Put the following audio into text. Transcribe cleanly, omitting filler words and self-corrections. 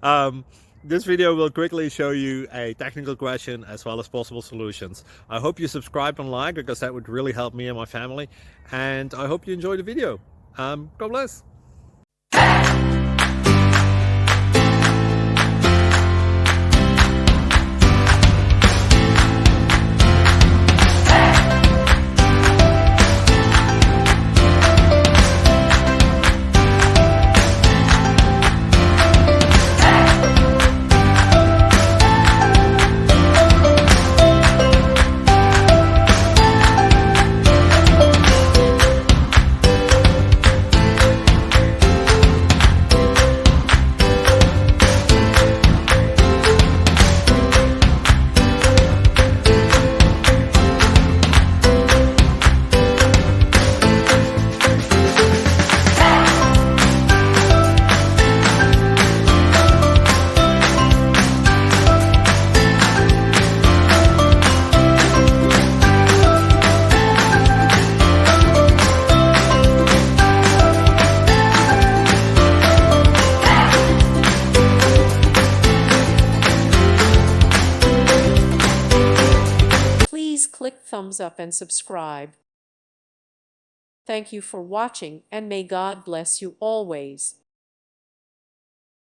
um, this video will quickly show you a technical question as well as possible solutions. I hope you subscribe and like, because that would really help me and my family. And I hope you enjoy the video. God bless. Please click thumbs up and subscribe. Thank you for watching, and may God bless you always.